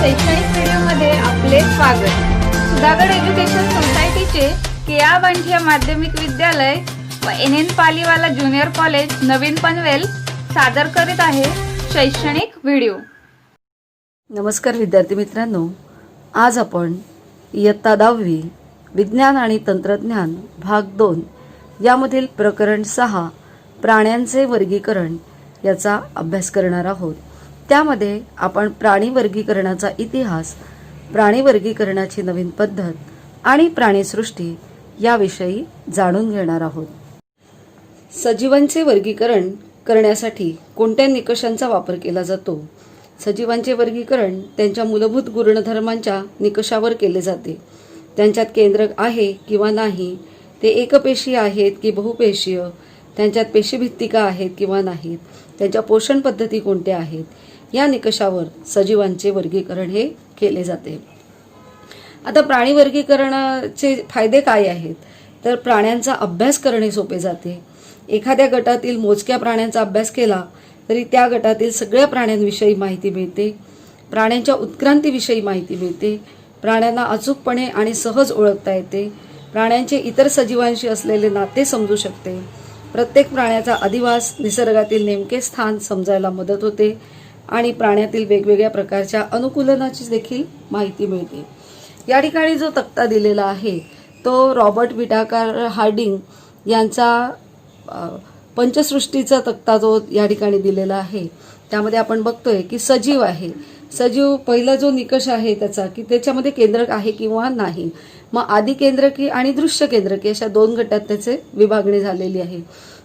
शैक्षणिक व्हिडिओमध्ये आपले स्वागत। सुधागड एज्युकेशन सोसायटीचे केआ बांठिया माध्यमिक विद्यालय व एन पालीवाला ज्युनियर कॉलेज नवीन पनवेल सादर करीत आहे शैक्षणिक व्हिडिओ। नमस्कार विद्यार्थी मित्रांनो, आज आपण इयत्ता 10वी विज्ञान आणि तंत्रज्ञान भाग 2 यामधील प्रकरण 6 प्राण्यांचे वर्गीकरण याचा अभ्यास करणार आहोत। त्यामध्ये आपण प्राणी वर्गीकरणाचा इतिहास, प्राणी वर्गीकरणाची नवीन पद्धत आणि प्राणीसृष्टी याविषयी जाणून घेणार आहोत। सजीवांचे वर्गीकरण करण्यासाठी कोणत्या निकषांचा वापर केला जातो? सजीवांचे वर्गीकरण त्यांच्या मूलभूत गुणधर्मांच्या निकषावर केले जाते। त्यांच्यात केंद्रक आहे किंवा नाही, ते एकपेशीय आहेत की बहुपेशीय, त्यांच्यात पेशीभित्तिका आहेत किंवा नाहीत, त्यांच्या पोषण पद्धती कोणत्या आहेत, या निकषावर सजीवांचे वर्गीकरण हे केले जाते। आता प्राणी वर्गीकरणाचे फायदे काय आहेत? तर प्राण्यांचा अभ्यास करणे सोपे जाते। एखाद्या गटातील मोजक्या प्राण्यांचा अभ्यास केला तरी त्या गटातील सगळ्या प्राण्यांविषयी माहिती मिळते। प्राण्यांच्या उत्क्रांतीविषयी माहिती मिळते। प्राण्यांना अचूकपणे आणि सहज ओळखता येते। प्राण्यांचे इतर सजीवांशी असलेले नाते समजू शकते। प्रत्येक प्राण्याचा अधिवास, निसर्गातील नेमके स्थान समजायला मदत होते आणि प्राण्यातील वेगवेगळ्या प्रकारच्या अनुकूलनाची देखील माहिती मिळते। या ठिकाणी जो तक्ता दिलेला आहे तो रॉबर्ट विटाकर हार्डिंग यांचा पंचसृष्टीचा तक्ता जो या ठिकाणी दिलेला आहे। त्यामध्ये आपण बघतोय की सजीव आहे। सजीव पहिला जो निकष आहे त्याचा की त्याच्यामध्ये केंद्रक आहे किंवा नाही। मग आदि केंद्रकी आणि दृश्य केंद्रकी अशा दोन गटात त्याचे विभागणी झालेली आहे।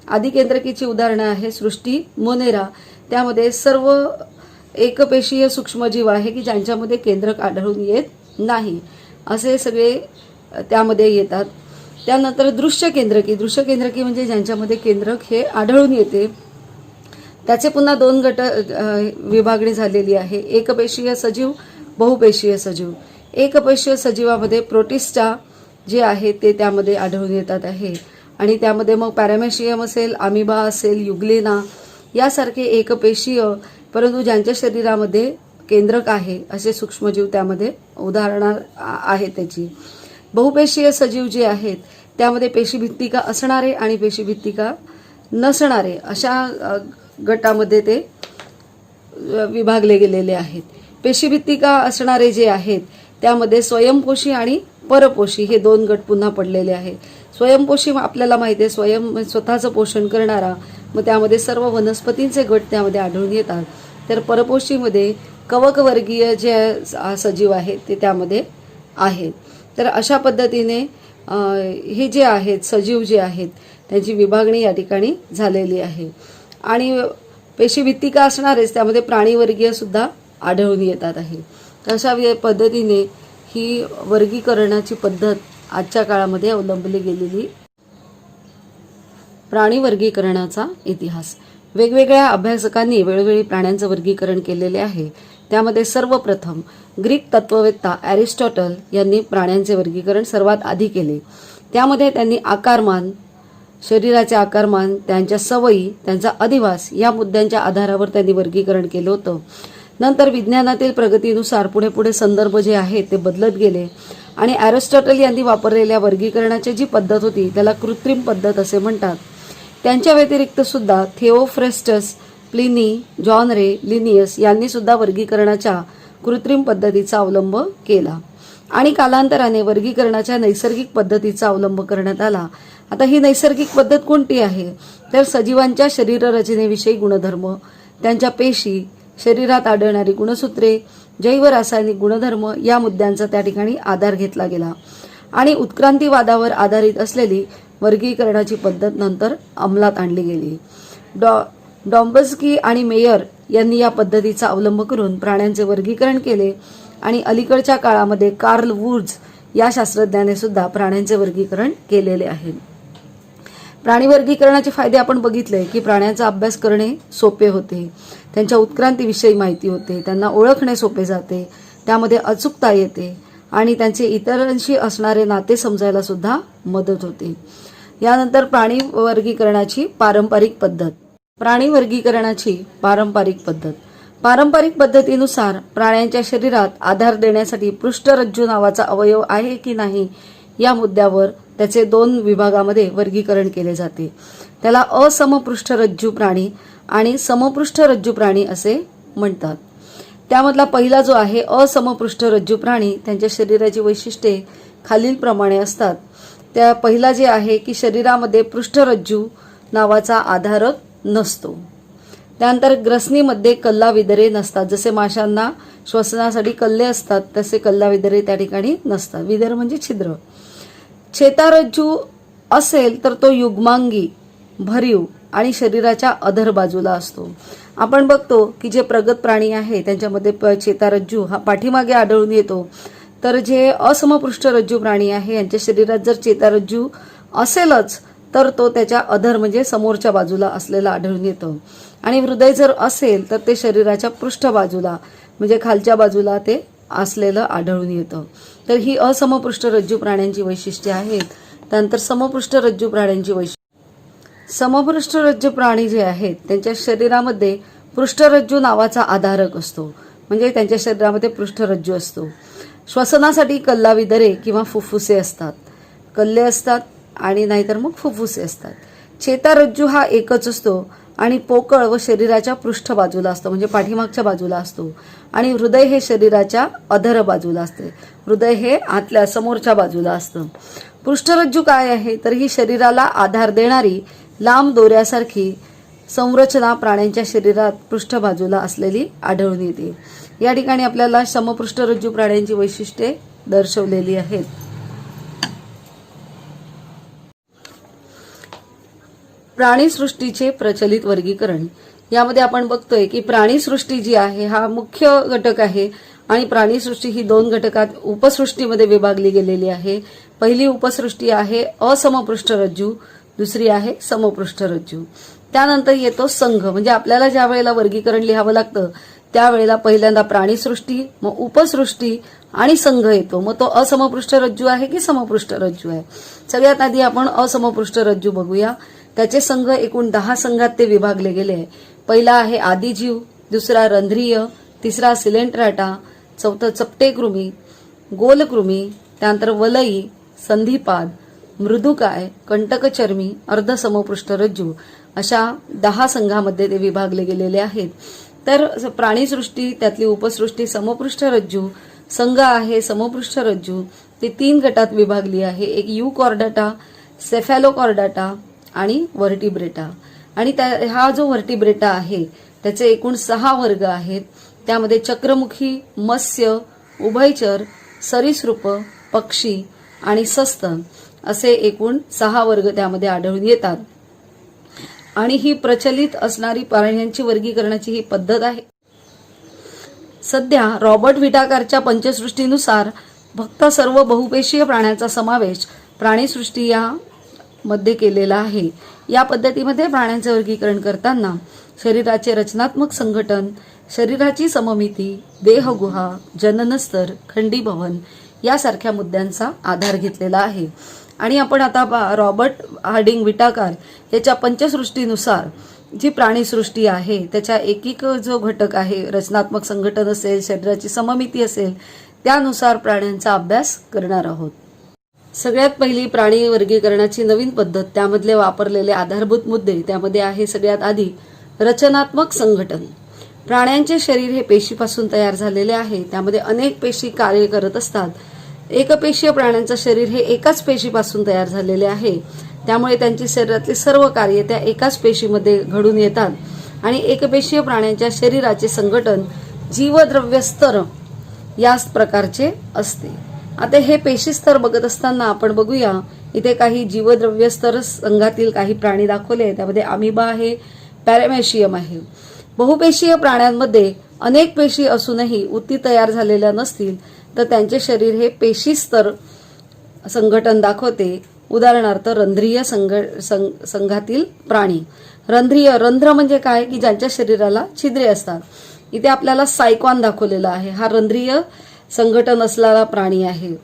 आदि केंद्रकीची उदाहरणं आहे सृष्टी मोनेरा, त्यामध्ये सर्व एकपेशीय सूक्ष्मजीव आहे की ज्यांच्यामध्ये केंद्रक आढळून येत नाही, असे सगळे त्यामध्ये येतात। त्यानंतर दृश्य केंद्रकी म्हणजे ज्यांच्यामध्ये केंद्रक हे आढळून येते, त्याचे पुन्हा दोन गट विभागणी झालेली आहे। एकपेशीय सजीव, बहुपेशीय सजीव। एकपेशीय सजीवामध्ये प्रोटिस्टा जे आहे ते त्यामध्ये आढळून येतात आहे आणि त्यामध्ये मग पॅरामेशियम असेल, अमिबा असेल, युग्लेना यासारखे एकपेशीय परंतु ज्यांच्या शरीरामध्ये केंद्रक आहे असे सूक्ष्मजीव त्यामध्ये उदाहरणं आहे त्याची। बहुपेशीय सजीव जे आहेत त्यामध्ये पेशीभित्तिका असणारे आणि पेशीभित्तिका नसणारे अशा गटामध्ये ते विभागले गेलेले आहेत। पेशीभित्तिका असणारे जे आहेत त्यामध्ये स्वयंपोषी आणि परपोषी हे दोन गट पुन्हा पडलेले आहेत। स्वयंपोषी आपल्याला माहिती आहे, स्वतःचं पोषण करणारा, मग त्यामध्ये सर्व वनस्पतींचे गट त्यामध्ये आढळून येतात। तर परपोषीमध्ये कवकवर्गीय जे सजीव आहेत ते त्यामध्ये आहेत। तर अशा पद्धतीने हे जे आहेत सजीव जे आहेत त्यांची विभागणी या ठिकाणी झालेली आहे। आणि पेशीभित्तिका असणारेच त्यामध्ये प्राणीवर्गीय सुद्धा आढळून येतात आहे। अशा पद्धतीने ही वर्गीकरणाची पद्धत आजच्या काळामध्ये अवलंबली गेलेली। प्राणी वर्गीकरणाचा इतिहास। वेगवेगळ्या अभ्यासकांनी वेळोवेळी प्राण्यांचं वर्गीकरण केलेले आहे। त्यामध्ये सर्वप्रथम ग्रीक तत्ववेत्ता एरिस्टॉटल यांनी प्राण्यांचे वर्गीकरण सर्वात आधी केले। त्यामध्ये त्यांनी आकारमान, शरीराचे आकारमान, त्यांच्या सवयी, त्यांचा अधिवास या मुद्द्यांच्या आधारावर त्यांनी वर्गीकरण केलं होतं। नंतर विज्ञानातील प्रगतीनुसार पुढे पुढे संदर्भ जे आहेत ते बदलत गेले आणि एरिस्टॉटल यांनी वापरलेल्या वर्गीकरणाची जी पद्धत होती त्याला कृत्रिम पद्धत असे म्हणतात। त्यांच्या व्यतिरिक्त सुद्धा थिओफ्रेस्टस, प्लिनी, जॉन रे, लिनियस यांनी सुद्धा वर्गीकरणाच्या कृत्रिम पद्धतीचा अवलंब केला आणि कालांतराने वर्गीकरणाच्या नैसर्गिक पद्धतीचा अवलंब करण्यात आला। आता ही नैसर्गिक पद्धत कोणती आहे? तर सजीवांच्या शरीररचनेविषयी गुणधर्म, त्यांच्या पेशी, शरीरात आढळणारी गुणसूत्रे, जैवरासायनिक गुणधर्म या मुद्द्यांचा त्या ठिकाणी आधार घेतला गेला आणि उत्क्रांतीवादावर आधारित असलेली वर्गीकरणाची पद्धत नंतर अंमलात आणली गेली। डॉम्बस्की आणि मेयर यांनी या पद्धतीचा अवलंब करून प्राण्यांचे वर्गीकरण केले आणि अलीकडच्या काळामध्ये कार्ल वुर्ज या शास्त्रज्ञाने सुद्धा प्राण्यांचे वर्गीकरण केलेले आहे। प्राणी वर्गीकरणाचे फायदे आपण बघितले की प्राण्यांचा अभ्यास करणे सोपे होते, त्यांच्या उत्क्रांतीविषयी माहिती होते, त्यांना ओळखणे सोपे जाते, त्यामध्ये अचूकता येते आणि त्यांचे इतरांशी असणारे नाते समजायला सुद्धा मदत होते। यानंतर प्राणी वर्गीकरणाची पारंपरिक पद्धत। प्राणी वर्गीकरणाची पारंपरिक पद्धत। पारंपरिक पद्धतीनुसार प्राण्यांच्या शरीरात आधार देण्यासाठी पृष्ठरज्जू नावाचा अवयव आहे की नाही या मुद्द्यावर त्याचे 2 विभागामध्ये वर्गीकरण केले जाते. त्याला असमपृष्ठरज्जू प्राणी आणि समपृष्ठरज्जू प्राणी असे म्हणतात. त्यामधला पहिला जो आहे असमपृष्ठरज्जू प्राणी, त्यांच्या शरीराची वैशिष्ट्ये खालीलप्रमाणे असतात. त्या पहिला जे आहे की शरीरामध्ये पृष्ठरज्जू नावाचा आधारक नसतो. त्यानंतर ग्रसनीमध्ये कल्लाविदरे नसतात. जसे माशांना श्वसनासाठी कल्ले असतात तसे कल्लाविदरे त्या ठिकाणी नसतात. विदर म्हणजे छिद्र. छेतारज्जू असेल तर तो युग्मांगी, भरीव आणि शरीराच्या अधर बाजूला असतो. आपण बघतो की जे प्रगत प्राणी आहे त्यांच्यामध्ये छेतारज्जू हा पाठीमागे आढळून येतो. तर जे असमपृष्ठरज्जू प्राणी आहे यांच्या शरीरात जर चेतारज्जू असेलच तर तो त्याच्या अधर म्हणजे समोरच्या बाजूला असलेला आढळून येतो. आणि हृदय जर असेल तर ते शरीराच्या पृष्ठबाजूला म्हणजे खालच्या बाजूला ते असलेलं आढळून येतं. तर ही असमपृष्ठरज्जू प्राण्यांची वैशिष्ट्ये आहेत. त्यानंतर समपृष्ठरज्जू प्राण्यांची वैशिष्ट्ये. समपृष्ठरज्जू प्राणी जे आहेत त्यांच्या शरीरामध्ये पृष्ठरज्जू नावाचा आधारक असतो, म्हणजे त्यांच्या शरीरामध्ये पृष्ठरज्जू असतो. श्वसनासाठी कल्लाविदरे किंवा फुफ्फुसे असतात. कल्ले असतात आणि नाहीतर मग फुफ्फुसे असतात. छेतारज्जू हा एकच असतो आणि पोकळ व शरीराच्या पृष्ठबाजूला असतो म्हणजे पाठीमागच्या बाजूला असतो. आणि हृदय हे शरीराच्या अधर बाजूला असते. हृदय हे आतल्या समोरच्या बाजूला असतं. पृष्ठरज्जू काय आहे तर ही शरीराला आधार देणारी लांब दोऱ्यासारखी संरचना प्राण्यांच्या शरीरात पृष्ठबाजूला असलेली आढळून येते. या ठिकाणी आपल्याला समपृष्ठरज्जू प्राण्यांची वैशिष्ट्ये दर्शवलेली आहेत. प्राणीसृष्टीचे प्रचलित वर्गीकरण. यामध्ये आपण बघतोय की प्राणीसृष्टी जी आहे हा मुख्य घटक आहे आणि प्राणीसृष्टी ही 2 घटकात उपसृष्टीमध्ये विभागली गेलेली आहे. पहिली उपसृष्टी आहे असमपृष्ठरज्जू, दुसरी आहे समपृष्ठरज्जू. त्यानंतर येतो संघ, म्हणजे आपल्याला ज्या वेळेला वर्गीकरण लिहावं लागतं त्यावेळेला पहिल्यांदा प्राणीसृष्टी, मग उपसृष्टी आणि संघ येतो. मग तो असमपृष्ठरज्जू आहे की समपृष्ठरज्जू आहे. सगळ्यात आधी आपण असमपृष्ठरज्जू बघूया. त्याचे संघ एकूण 10 संघात ते विभागले गेले आहे. पहिला आहे आदिजीव, दुसरा रंध्रीय, तिसरा सिलेंट्राटा, चौथा चपटेकृमी, गोलकृमी, त्यानंतर वलई, संधिपाद, मृदुकाय, कंटकचर्मी, अर्धसमपृष्ठरज्जू अशा 10 संघामध्ये ते विभागले गेलेले आहेत. तर प्राणीसृष्टी त्यातली उपसृष्टी समपृष्ठरज्जू, संघ आहे समपृष्ठरज्जू, ते 3 गटात विभागली आहे. एक यूकॉर्डाटा, सेफॅलोकॉर्डाटा आणि व्हर्टिब्रेटा. आणि हा जो व्हर्टिब्रेटा आहे त्याचे एकूण 6 वर्ग आहेत. त्यामध्ये चक्रमुखी, मत्स्य, उभयचर, सरीसृप, पक्षी आणि सस्तन असे एकूण 6 वर्ग त्यामध्ये आढळून येतात. आणि ही प्रचलित असणारी प्राण्यांची वर्गीकरणाची ही पद्धत आहे. सध्या रॉबर्ट व्हिटाकरच्या पंचसृष्टीनुसार फक्त सर्व बहुपेशीय प्राण्यांचा समावेश प्राणीसृष्टी या मध्ये केलेला आहे. या पद्धतीमध्ये प्राण्यांचे वर्गीकरण करताना शरीराचे रचनात्मक संघटन, शरीराची सममिती, देहगुहा, जननस्तर, खंडीभवन यासारख्या मुद्द्यांचा आधार घेतलेला आहे. आणि आपण आता रॉबर्ट हार्डिंग व्हिटाकर याच्या पंचसृष्टीनुसार जी प्राणीसृष्टी आहे त्याच्या एक जो घटक आहे, रचनात्मक संघटन असेल, शरीराची सममिती असेल, त्यानुसार प्राण्यांचा अभ्यास करणार आहोत. सगळ्यात पहिली प्राणी वर्गीकरणाची नवीन पद्धत, त्यामधले वापरलेले आधारभूत मुद्दे. त्यामध्ये आहे सगळ्यात आधी रचनात्मक संघटन. प्राण्यांचे शरीर हे पेशीपासून तयार झालेले आहे. त्यामध्ये अनेक पेशी कार्य करत असतात. एकपेशीय प्राण्यांचं शरीर हे एकाच पेशीपासून तयार झालेले आहे. त्यामुळे त्यांची शरीरातली सर्व कार्य त्या एकाच पेशीमध्ये घडून येतात. आणि एकपेशीय प्राण्यांच्या शरीराचे संघटन जीवद्रव्य स्तर या प्रकारचे असते. आता हे पेशी स्तर बघत असताना आपण बघूया, इथे काही जीवद्रव्य स्तर संघातील काही प्राणी दाखवले. त्यामध्ये अमिबा आहे, पॅरामेशियम आहे. बहुपेशीय प्राण्यांमध्ये अनेक पेशी असूनही ऊती तयार झालेल्या नसतील तर त्यांचे शरीर हे पेशी स्तर संघटन दाखवते. उदाहरणार्थ रंध्रीय संघातील प्राणी. रंध्र म्हणजे काय की ज्यांच्या शरीराला छिद्रे असतात. इथे आपल्याला सायकॉन दाखवलेला आहे. हा रंध्रीय संघटन असलेला प्राणी आहे.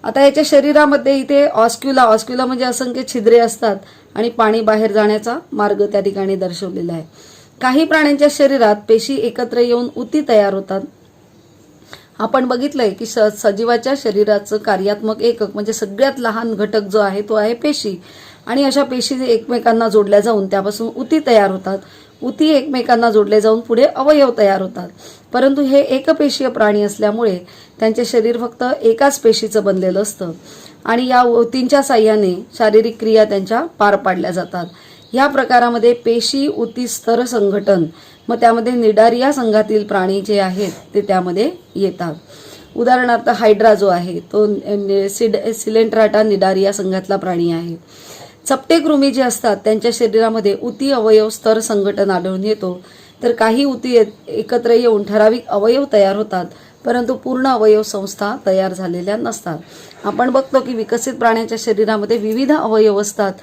आता याच्या शरीरामध्ये इथे ऑस्क्युला म्हणजे असंख्य छिद्रे असतात आणि पाणी बाहेर जाण्याचा मार्ग त्या ठिकाणी दर्शवलेला आहे. काही प्राण्यांच्या शरीरात पेशी एकत्र येऊन उती तयार होतात. आपण बघितलंय की सजीवाच्या शरीराचं कार्यात्मक एकक म्हणजे सगळ्यात लहान घटक जो आहे तो आहे पेशी. आणि अशा पेशी एकमेकांना जोडल्या जाऊन त्यापासून उती तयार होतात. उती एकमेकांना जोडले जाऊन पुढे अवयव तयार होतात. परंतु हे एकपेशीय प्राणी असल्यामुळे त्यांचे शरीर फक्त एकाच पेशीचं बनलेलं असतं आणि या उतींच्या साह्याने शारीरिक क्रिया त्यांच्या पार पाडल्या जातात. या प्रकारामध्ये पेशी उती स्तर संघटन, मग त्यामध्ये निडारिया संघातील प्राणी जे आहेत ते त्यामध्ये येतात. उदाहरणार्थ हायड्रा जो आहे तो सिलेंट्राटा निडारिया संघातला प्राणी आहे. चपटे कृमी जे असतात त्यांच्या शरीरामध्ये उती अवयव स्तर संघटन आढळून येतो. तर काही उती एकत्र येऊन ठराविक अवयव तयार होतात, परंतु पूर्ण अवयव संस्था तयार झालेल्या नसतात. आपण बघतो की विकसित प्राण्यांच्या शरीरामध्ये विविध अवयव असतात.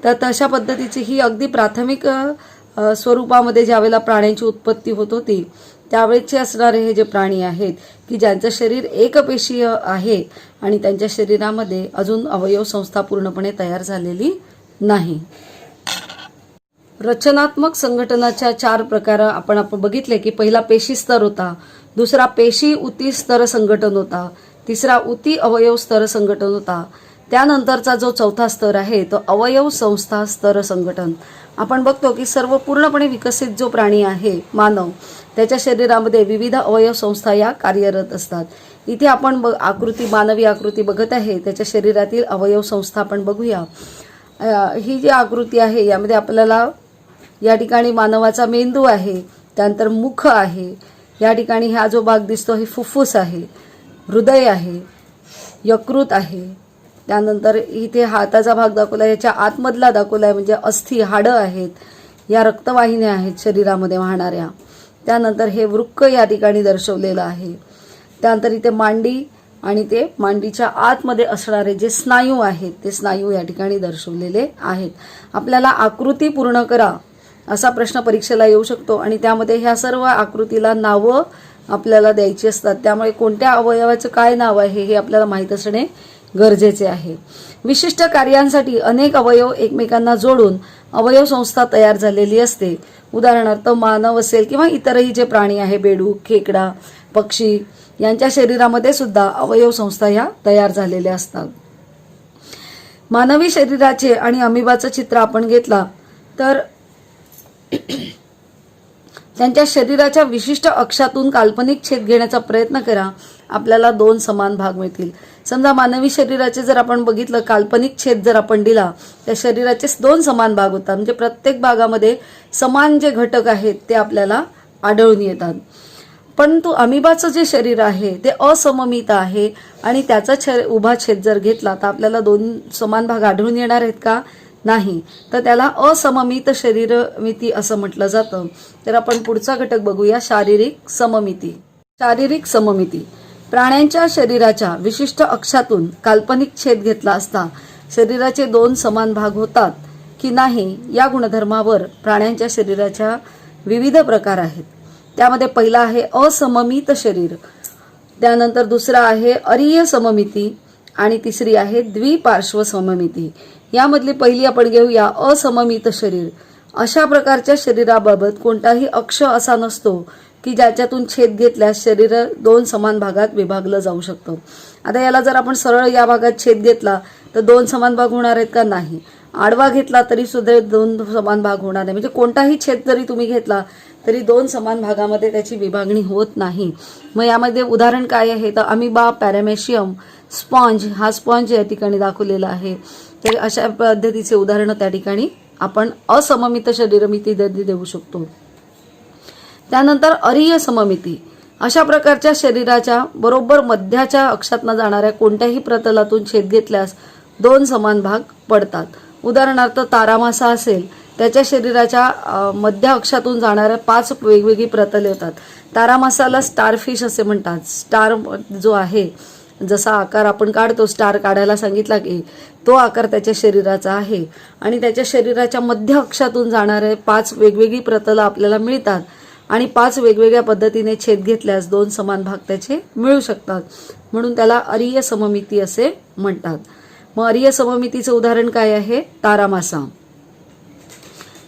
तर तशा पद्धतीची ही अगदी प्राथमिक स्वरूपामध्ये ज्यावेळेला प्राण्यांची उत्पत्ती होत होती त्यावेळेचे असणारे हे जे प्राणी आहेत की ज्यांचं शरीर एकपेशीय आहे आणि त्यांच्या शरीरामध्ये अजून अवयव संस्था पूर्णपणे तयार झालेली नाही. रचनात्मक संघटनाच्या 4 प्रकार आपण बघितले की पहिला पेशी स्तर होता, दुसरा पेशी उती स्तर संघटन होता, तिसरा उती अवयव स्तर संघटन होता, त्यानंतरचा जो चौथा स्तर आहे तो अवयव संस्था स्तर संघटन. आपण बघतो की सर्व पूर्णपणे विकसित जो प्राणी आहे मानव त्याच्या शरीरामध्ये विविध अवयव संस्था या कार्यरत असतात. इथे आपण मानवी आकृती बघत आहे, त्याच्या शरीरातील अवयव संस्था आपण बघूया. ही जी आकृती आहे यामध्ये आपल्याला या ठिकाणी मानवाचा मेंदू आहे, त्यानंतर मुख आहे, या ठिकाणी हा जो भाग दिसतो हे फुफ्फुस आहे, हृदय आहे, यकृत आहे, त्यानंतर इथे हाताचा भाग दाखवला, याच्या आतमधला दाखवला आहे म्हणजे अस्थि हाडं आहेत, या रक्तवाहिन्या आहेत शरीरामध्ये वाहणाऱ्या, त्यानंतर हे वृक्क या ठिकाणी दर्शवलेलं आहे, त्यानंतर इथे मांडी आणि ते मांडीच्या आतमध्ये असणारे जे स्नायू आहेत ते स्नायू या ठिकाणी दर्शवलेले आहेत. आपल्याला आकृती पूर्ण करा असा प्रश्न परीक्षेला येऊ शकतो आणि त्यामध्ये ह्या सर्व आकृतीला नावं आपल्याला द्यायची असतात. त्यामुळे कोणत्या अवयवाचं काय नाव आहे हे आपल्याला माहीत असणे गरजेचे आहे. विशिष्ट कार्यांसाठी अनेक अवयव एकमेकांना जोडून अवयव संस्था तयार झालेली असते. उदाहरणार्थ मानव असेल किंवा इतरही जे प्राणी आहे, बेडूक, खेकडा, पक्षी यांच्या शरीरामध्ये सुद्धा अवयव संस्था ह्या तयार झालेल्या असतात. मानवी शरीराचे आणि अमिबाचं चित्र आपण घेतला तर त्यांच्या शरीराच्या विशिष्ट अक्षातून काल्पनिक छेद घेण्याचा प्रयत्न करा, आपल्याला 2 समान भाग मिळतील. समजा मानवी शरीराचे जर आपण बघितलं काल्पनिक छेद जर आपण दिला त्या शरीराचे 2 समान भाग होतात, म्हणजे प्रत्येक भागामध्ये समान जे घटक आहेत ते आपल्याला आढळून येतात. परंतु अमिबाचं जे शरीर आहे ते असममित आहे आणि त्याचा उभा छेद जर घेतला तर आपल्याला 2 समान भाग आढळून येणार आहेत का? नाही. तर त्याला असममित शरीरमिती असं म्हटलं जातं. तर आपण पुढचा घटक बघूया, शारीरिक सममिती. शारीरिक सममिती प्राण्यांच्या शरीराच्या विशिष्ट अक्षातून काल्पनिक छेद घेतला असता शरीराचे 2 समान भाग होतात की नाही या गुणधर्मावर प्राण्यांच्या शरीराच्या विविध प्रकार आहेत. त्यामध्ये पहिला आहे असममित शरीर, त्यानंतर दुसरा आहे अरीय सममिती आणि तिसरी आहे द्विपार्श्व सममिती. यामधली पहिली आपण घेऊया असममित शरीर. अशा प्रकारच्या शरीराबाबत कोणताही अक्ष असा नसतो की ज्याच्यातून छेद घेतल्यास शरीर 2 समान भागात विभागलं जाऊ शकतं. आता याला जर आपण सरळ या भागात छेद घेतला तर 2 समान भाग होणार आहेत का? नाही. आडवा घेतला तरी सुद्धा 2 समान भाग होणार नाही. म्हणजे कोणताही छेद जरी तुम्ही घेतला तरी 2 समान भागामध्ये त्याची विभागणी होत नाही. मग यामध्ये उदाहरण काय आहे तर अमिबा, पॅरामेशियम, स्पॉन्ज, हा स्पॉन्ज या ठिकाणी दाखवलेला आहे. तर अशा पद्धतीचे उदाहरणं त्या ठिकाणी आपण असममित शरीरमिती देऊ शकतो. त्यानंतर अरीय सममिती, अशा प्रकारच्या शरीराच्या बरोबर मध्याच्या अक्षातनं जाणाऱ्या कोणत्याही प्रतलातून छेद घेतल्यास 2 समान भाग पडतात. उदाहरणार्थ तारामासा असेल, त्याच्या शरीराच्या मध्य अक्षातून जाणाऱ्या 5 वेगवेगळी प्रतले होतात. तारामासाला स्टारफिश असे म्हणतात. स्टार जो आहे, जसा आकार आपण काढतो, स्टार काढायला सांगितला की तो आकार त्याच्या शरीराचा आहे आणि त्याच्या शरीराच्या मध्य अक्षातून जाणारे 5 वेगवेगळी प्रतलं आपल्याला मिळतात आणि 5 वेगवेगळ्या पद्धतीने छेद घेतल्यास 2 समान भाग त्याचे मिळू शकतात. म्हणून त्याला अरीय सममिती असे म्हणतात. मग अरीय सममितीचं उदाहरण काय आहे? तारामासा.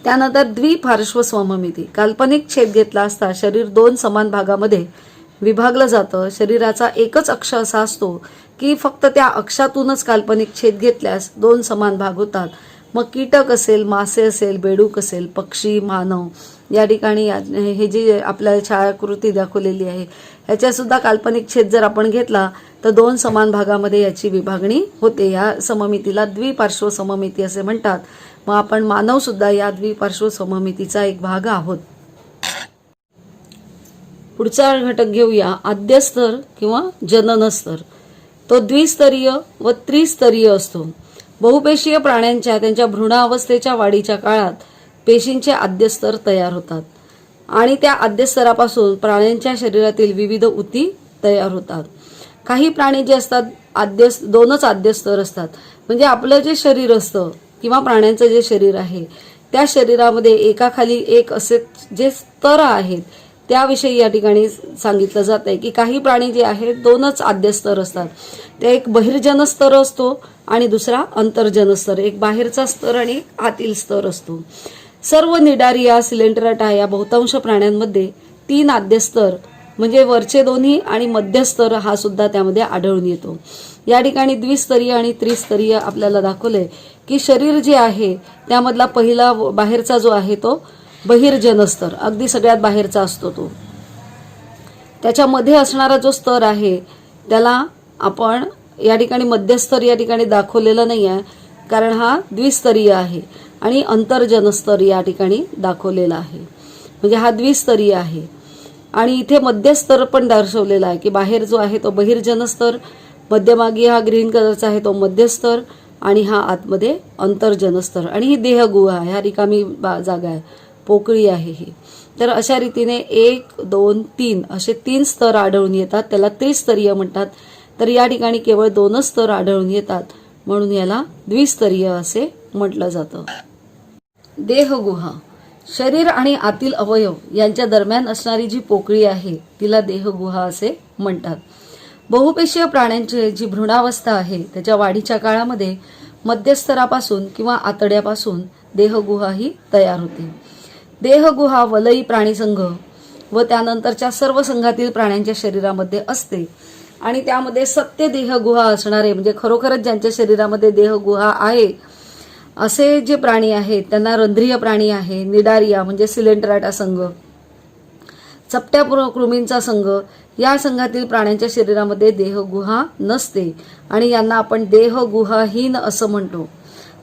त्यानंतर द्विपार्श्व सममिती, काल्पनिक छेद घेतला असता शरीर दोन समान भागामध्ये विभागलं जातं. शरीराचा एकच अक्ष असा असतो की फक्त त्या अक्षातूनच काल्पनिक छेद घेतल्यास दोन समान भाग होतात. मग कीटक असेल, मासे असेल, बेडूक असेल, पक्षी, मानव, या ठिकाणी हे जे आपल्याला छायाकृती दाखवलेली आहे ह्याच्या सुद्धा काल्पनिक छेद जर आपण घेतला तर दोन समान भागामध्ये याची विभागणी होते. या सममितीला द्विपार्श्व सममिती असे म्हणतात. मग आपण मानव सुद्धा या द्विपार्श्व सममितीचा एक भाग आहोत. पुढचा घटक घेऊया, आद्य स्तर किंवा जनन स्तर. तो द्विस्तरीय व त्रिस्तरीय असतो. बहुपेशीय प्राण्यांच्या त्यांच्या भ्रूणावस्थेच्या वाढीच्या काळात पेशींचे आद्य स्तर तयार होतात आणि त्या आद्य स्तरापासून प्राण्यांच्या शरीरातील विविध ऊती तयार होतात. काही प्राणी जे असतात दोनच आद्य स्तर असतात. म्हणजे आपलं जे शरीर असतं किंवा प्राण्यांचं जे शरीर आहे त्या शरीरामध्ये एकाखाली एक असे जे स्तर आहेत त्याविषयी या ठिकाणी सांगितलं जात आहे की काही प्राणी जे आहेत दोनच आद्य स्तर असतात. ते एक बहिर्जन स्तर असतो आणि दुसरा अंतर्जन स्तर, एक बाहेरचा स्तर आणि एक आतील स्तर असतो. सर्व निडारिया, सिलेंटराटा या बहुतांश प्राण्यांमध्ये 3 आद्य स्तर म्हणजे वरचे दोन्ही आणि मध्यस्तर हा सुद्धा त्यामध्ये आढळून येतो. या ठिकाणी द्विस्तरीय आणि त्रिस्तरीय आपल्याला दाखवलंय की शरीर जे आहे त्यामधला पहिला बाहेरचा जो आहे तो बहिर्जन स्तर, अगदी सगळ्यात बाहेरचा असतो तो. त्याच्यामध्ये असणारा जो स्तर आहे त्याला आपण या ठिकाणी मध्यस्तर या ठिकाणी दाखवलेला नाही आहे कारण हा द्विस्तरीय आहे आणि अंतर्जन स्तर या ठिकाणी दाखवलेला आहे. म्हणजे हा द्विस्तरीय आहे आणि इथे मध्यस्तर पण दर्शवलेला आहे की बाहेर जो आहे तो बहिर्जन स्तर, मध्यमागी हा ग्रीन कलरचा आहे तो मध्यस्तर आणि हा आतमध्ये अंतर्जन स्तर. आणि ही देहगुहा, ह्या रिकामी जागा आहे, पोकळी आहे ही. तर अशा रीतीने 1, 2, 3 असे 3 स्तर आढळून येतात. त्याला त्रिस्तरीय म्हणतात. तर या ठिकाणी केवळ 2च स्तर आढळून येतात म्हणून याला द्विस्तरीय असे म्हटलं जातं. देहगुहा, शरीर आणि आतील अवयव यांच्या दरम्यान असणारी जी पोकळी आहे तिला देहगुहा असे म्हणतात. बहुपेशीय प्राण्यांची जी भ्रूणावस्था आहे त्याच्या वाढीच्या काळामध्ये मध्यस्तरापासून किंवा आतड्यापासून देहगुहा ही तयार होते. देहगुहा वलई प्राणीसंघ व त्यानंतरच्या सर्व संघातील प्राण्यांच्या शरीरामध्ये असते आणि त्यामध्ये सत्य देहगुहा असणारे म्हणजे खरोखरच ज्यांच्या शरीरामध्ये देहगुहा आहे असे जे प्राणी आहेत त्यांना रंध्रीय प्राणी आहे. निडारिया म्हणजे सिलेंटराटा संघ, चपट्या कृमींचा संघ, या संघातील प्राण्यांच्या शरीरामध्ये देहगुहा नसते आणि यांना आपण देहगुहाहीन असं म्हणतो.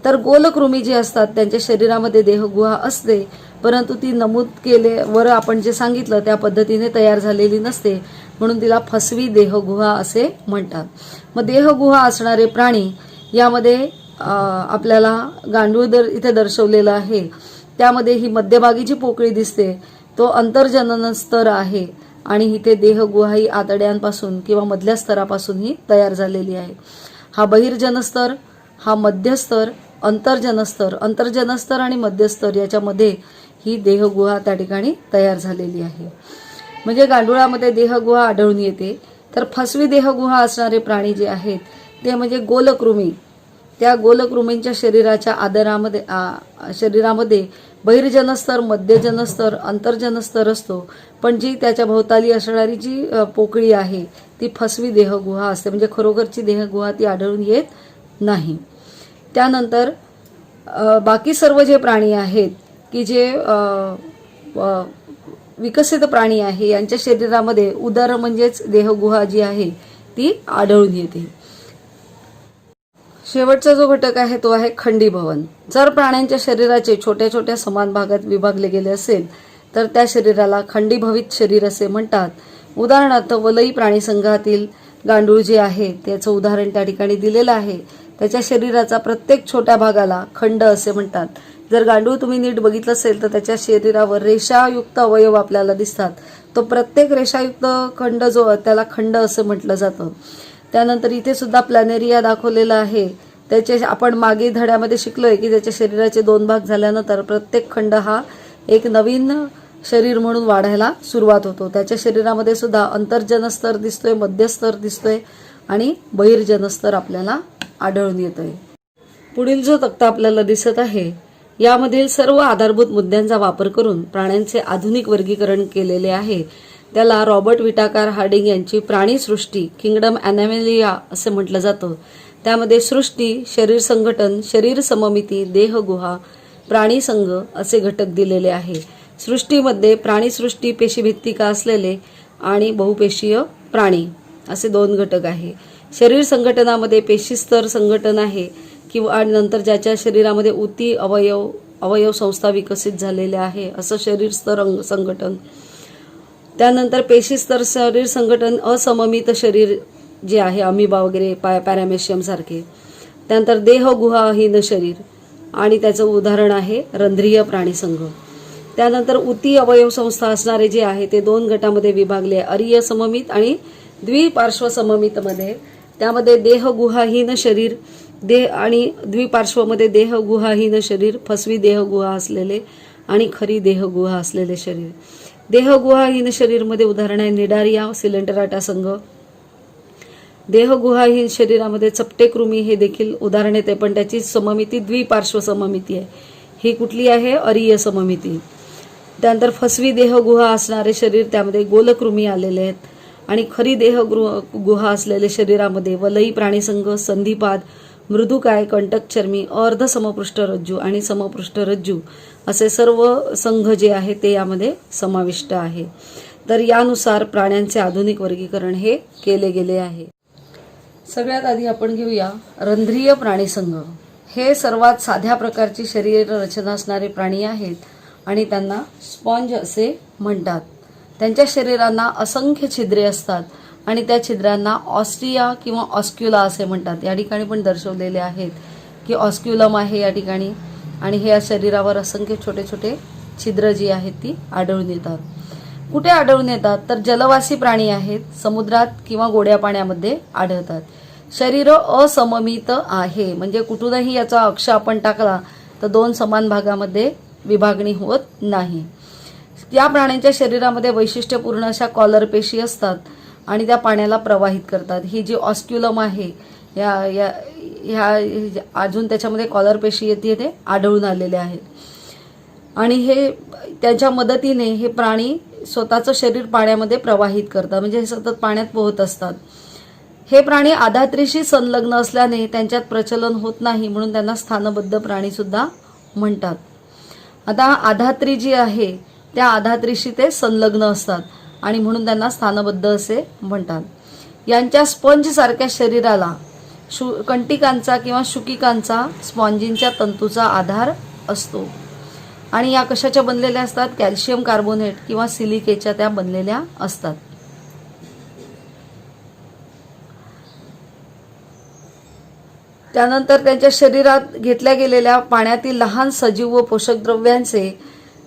तर गोलकृमी जे असतात त्यांच्या शरीरामध्ये देहगुहा असते परंतु ती नमूद केल्यावर आपण जे सांगितलं त्या पद्धतीने तयार झालेली नसते म्हणून तिला फसवी देहगुहा असे म्हणतात. मग देहगुहा असणारे प्राणी यामध्ये आपल्याला गांडूळ इथे दर्शवलेला आहे. त्यामध्ये ही मध्यभागी जी पोकळी दिसते तो अंतर्जनन स्तर आहे आणि इथे देहगुहा ही आतड्यांपासून किंवा मधल्या स्तरापासून ही तयार झालेली आहे. हा बहिर्जन स्तर, हा मध्यस्तर, अंतर्जन स्तर आणि मध्यस्तर याच्यामध्ये ही देहगुहा त्या ठिकाणी तयार झालेली आहे. म्हणजे गांडुळामध्ये देहगुहा आढळून येते. तर फसवी देहगुहा असणारे प्राणी जे आहेत ते म्हणजे गोलकृमी. त्या गोलकृमींच्या शरीरामध्ये बहिर्जनस्तर, मध्यजनस्तर, अंतर्जनस्तर असतो पण जी त्याच्या भोवताली असणारी जी पोकळी आहे ती फसवी देहगुहा असते. म्हणजे खरोखरची देहगुहा ती आढळून येत नाही. त्यानंतर बाकी सर्व जे प्राणी आहेत की जे विकसित प्राणी आहे यांच्या शरीरामध्ये उदर म्हणजेच देहगुहा जी आहे ती आढळून येते. शेवटचा जो घटक आहे तो आहे खंडीभवन. जर प्राण्यांच्या शरीराचे छोट्या छोट्या समान भागात विभागले गेले असेल तर त्या शरीराला खंडीभवित शरीर असे म्हणतात. उदाहरणार्थ वलई प्राणी संघातील गांडूळ जे आहे त्याचं उदाहरण त्या ठिकाणी दिलेलं आहे. त्याच्या शरीराचा प्रत्येक छोट्या भागाला खंड असे म्हणतात. जर गांडूळ तुम्ही नीट बघितलं असेल तर त्याच्या शरीरावर रेषायुक्त अवयव आपल्याला दिसतात. तो प्रत्येक रेषायुक्त खंड जो त्याला खंड असं म्हटलं जातं. त्यानंतर इथे सुद्धा प्लॅनेरिया दाखवलेला आहे. त्याचे आपण मागे धड्यामध्ये शिकलोय की त्याच्या शरीराचे 2 भाग झाल्यानंतर प्रत्येक खंड हा एक नवीन शरीर म्हणून वाढायला सुरुवात होतो. त्याच्या शरीरामध्ये सुद्धा अंतर्जनस्तर दिसतोय, मध्यस्तर दिसतोय आणि बहिर्जनस्तर आपल्याला आढळून येतोय. पुढील जो तक्ता आपल्याला दिसत आहे यामधील सर्व आधारभूत मुद्द्यांचा वापर करून प्राण्यांचे आधुनिक वर्गीकरण केलेले आहे. त्याला रॉबर्ट विटाकार हार्डिंग यांची प्राणीसृष्टी किंगडम ॲनिमलिया असे म्हटलं जातं. त्यामध्ये सृष्टी, शरीर संघटन, शरीर सममिती, देहगुहा, प्राणीसंघ असे घटक दिलेले आहे. सृष्टीमध्ये प्राणीसृष्टी पेशीभित्तिका असलेले आणि बहुपेशीय प्राणी असे 2 घटक आहे. शरीर संघटनामध्ये पेशीस्तर संघटन आहे किंवा आणि नंतर ज्याच्या शरीरामध्ये उती अवयव संस्था विकसित झालेल्या आहे असं शरीर स्तर संघटन. त्यानंतर पेशीस्तर शरीर संघटन असममित शरीर जे आहे अमिबा वगैरे पॅरामेशियम सारखे. त्यानंतर देहगुहाहीन शरीर आणि त्याचं उदाहरण आहे रंध्रीय प्राणीसंघ. त्यानंतर उती अवयव संस्था असणारे जे आहे ते 2 गटामध्ये विभागले, अरीय सममित आणि द्विपार्श्व सममितमध्ये. त्यामध्ये देहगुहाहीन शरीर आणि द्विपार्श्वमध्ये देहगुहाहीन शरीर, फसवी देहगुहा असलेले आणि खरी देहगुहा असलेले शरीर. देहगुहाहीन शरीरमध्ये उदाहरण आहे निडारिया, सिलेंटराटा संघ. देहगुहाहीन शरीरामध्ये चपटे कृमी हे देखील उदाहरण येते, पण त्याची सममिती द्विपार्श्व सममिती आहे. ही कुठली आहे? अरीय सममिती. त्यानंतर फसवी देहगुहा असणारे शरीर त्यामध्ये गोलकृमी आलेले आहेत आणि खरी देहगुहा असलेले शरीरामध्ये वलई प्राणीसंघ, संधिपाद, मृदुकाय, कंटकचर्मी, अर्धसमपृष्ठ रज्जू आणि समपृष्ठ रज्जू असे सर्व संघ जे आहे ते यामध्ये समाविष्ट आहे. तर यानुसार प्राण्यांचे आधुनिक वर्गीकरण हे केले गेले आहे. सगळ्यात आधी आपण घेऊया रंध्रीय प्राणीसंघ. हे सर्वात साध्या प्रकारची शरीर रचना असणारे प्राणी आहेत आणि त्यांना स्पॉन्ज असे म्हणतात. त्यांच्या शरीरांना असंख्य छिद्रे असतात आणि त्या छिद्रांना ऑस्टिया किंवा ऑस्क्युला असे म्हणतात. या ठिकाणी पण दर्शवलेले आहेत की ऑस्क्युलम आहे या ठिकाणी आणि हे या शरीरावर असंख्य छोटे छोटे छिद्र जी आहेत ती आढळून येतात. कुठे आढळून येतात? तर जलवासी प्राणी आहेत, समुद्रात किंवा गोड्या पाण्यामध्ये आढळतात. शरीर असममित आहे, म्हणजे कुठूनही याचा अक्ष आपण टाकला तर 2 समान भागामध्ये विभागणी होत नाही. या प्राण्यांच्या शरीरामध्ये वैशिष्ट्यपूर्ण अशा कॉलर पेशी असतात आणि त्या पाण्याला प्रवाहित करतात. ही जी ऑस्क्युलम आहे ह्या अजून त्याच्यामध्ये कॉलर पेशी येते ते आढळून आलेले आहेत आणि हे त्याच्या मदतीने हे प्राणी स्वतःचं शरीर पाण्यामध्ये प्रवाहित करतात, म्हणजे हे सतत पाण्यात पोहत असतात. हे प्राणी आधात्रीशी संलग्न असल्याने त्यांच्यात प्रचलन होत नाही, म्हणून त्यांना स्थानबद्ध प्राणी सुद्धा म्हणतात. आता आधात्री जी आहे त्या आधात्रीशी ते संलग्न असतात आणि म्हणून त्यांना स्थानबद्ध असे म्हणतात. यांच्या स्पंज सारख्या शरीराला कंटिकांचा किंवा शुकिकांचा स्पॉन्जींच्या तंतूचा आधार असतो आणि या कशाच्या बनलेल्या असतात? कॅल्शियम कार्बोनेट किंवा सिलिकेच्या त्या बनलेल्या असतात. त्यानंतर त्यांच्या शरीरात घेतल्या गेलेल्या पाण्यातील लहान सजीव व पोषक द्रव्यांचे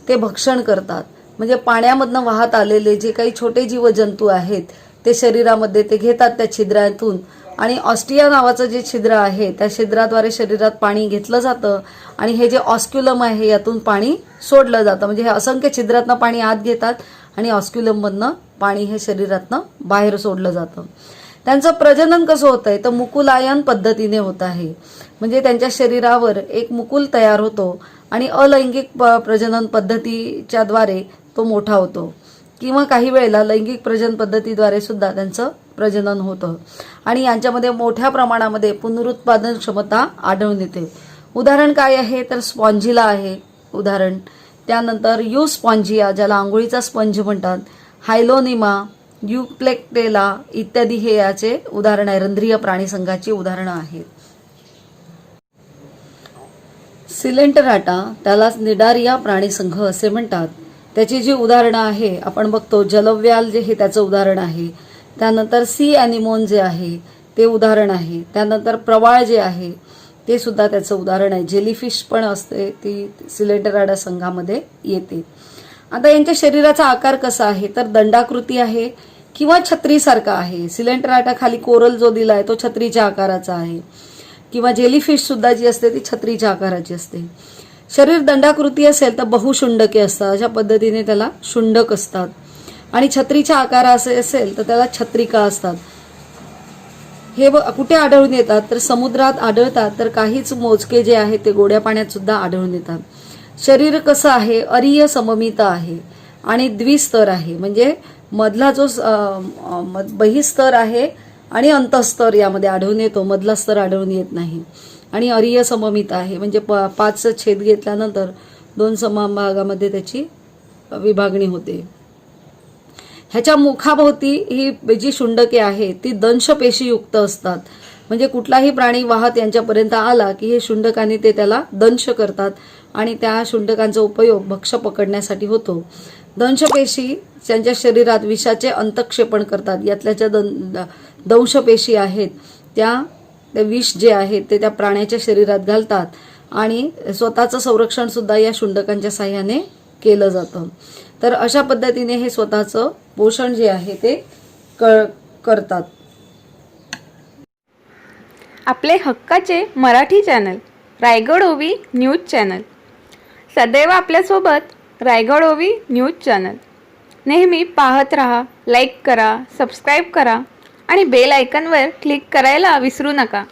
ते भक्षण करतात. म्हणजे पाण्यामधनं वाहत आलेले जे काही छोटे जीव जंतू आहेत ते शरीरामध्ये ते घेतात त्या छिद्रातून आणि ऑस्टिया नावाचं जे छिद्र आहे त्या छिद्राद्वारे शरीरात पाणी घेतलं जातं आणि हे जे ऑस्क्युलम आहे यातून पाणी सोडलं जातं. म्हणजे हे असंख्य छिद्रातनं पाणी आत घेतात आणि ऑस्क्युलममधनं पाणी हे शरीरातनं बाहेर सोडलं जातं. त्यांचं प्रजनन कसं होत आहे? तर मुकुलायन पद्धतीने होत आहे. म्हणजे त्यांच्या शरीरावर एक मुकुल तयार होतो आणि अलैंगिक प्रजनन पद्धतीच्या द्वारे तो मोठा होतो किंवा काही वेळेला लैंगिक प्रजनन पद्धतीद्वारे सुद्धा त्यांचं प्रजनन होतं आणि यांच्यामध्ये मोठ्या प्रमाणामध्ये पुनरुत्पादन क्षमता आढळून येते. उदाहरण काय आहे? तर स्पॉन्जिला आहे उदाहरण. त्यानंतर यू स्पॉन्जिया ज्याला आंघोळीचा स्पंज म्हणतात, हायलोनिमा, युप्लेक्टेला इत्यादी हे याचे उदाहरण आहे, रंध्रीय प्राणीसंघाची उदाहरणं आहेत. सिलेंटराटा त्यालाच निडारिया प्राणीसंघ असे म्हणतात. त्याची जी उदाहरणं आहे आपण बघतो, जलव्याल जे हे त्याचं उदाहरण आहे. त्यानंतर सी ॲनिमोन जे आहे ते उदाहरण आहे. त्यानंतर प्रवाळ जे आहे ते सुद्धा त्याचं उदाहरण आहे. जेलीफिश पण असते ती सिलेंटराटा संघामध्ये येते. आता यांच्या शरीराचा आकार कसा आहे? तर दंडाकृती आहे किंवा छत्रीसारखा आहे. सिलेंटराटा खाली कोरल जो दिला आहे तो छत्रीच्या आकाराचा आहे किंवा जेलीफिश सुद्धा जी असते ती छत्रीच्या आकाराची असते. शरीर दंडाकृती असेल तर बहुशुंडके असतात, अशा पद्धतीने त्याला शुंडक असतात आणि छत्रीच्या आकारा असे असेल तर त्याला छत्रिका असतात. हे कुठे आढळून येतात तर समुद्रात आढळतात, तर काहीच मोजके जे आहेत ते गोड्या पाण्यात सुद्धा आढळून येतात. शरीर कसं आहे, अरीय सममित आहे आणि द्विस्तर आहे, म्हणजे मधला जो बहिस्तर आहे आणि अंतस्तर यामध्ये आढळून येतो, मधला स्तर आढळून येत नाही. आणि अरीय सममित आहे म्हणजे 5 छेद घेतल्यानंतर 2 समभागामध्ये त्याची विभागणी होते. ह्याच्या मुखाभोवती ही जी शुंडके आहे ती दंशपेशीयुक्त असतात, म्हणजे कुठलाही प्राणी वाहत यांच्यापर्यंत आला की हे शुंडकांनी ते त्याला दंश करतात आणि त्या शुंडकांचा उपयोग भक्ष्य पकडण्यासाठी होतो. दंशपेशी त्यांच्या शरीरात विषाचे अंतक्षेपण करतात. यातल्या ज्या दंशपेशी आहेत त्या विष जे आहे ते त्या प्राण्याच्या शरीरात घालतात आणि स्वतःचं संरक्षण सुद्धा या शुंडकांच्या साह्याने केलं जातं. तर अशा पद्धतीने हे स्वतःचं पोषण जे आहे ते करतात. आपले हक्काचे मराठी चॅनल रायगड ओवी न्यूज चॅनल, सदैव आपल्यासोबत रायगड ओवी न्यूज चॅनल. नेहमी पाहत रहा, लाईक करा, सबस्क्राईब करा आणि बेल आयकॉनवर क्लिक करायला विसरू नका.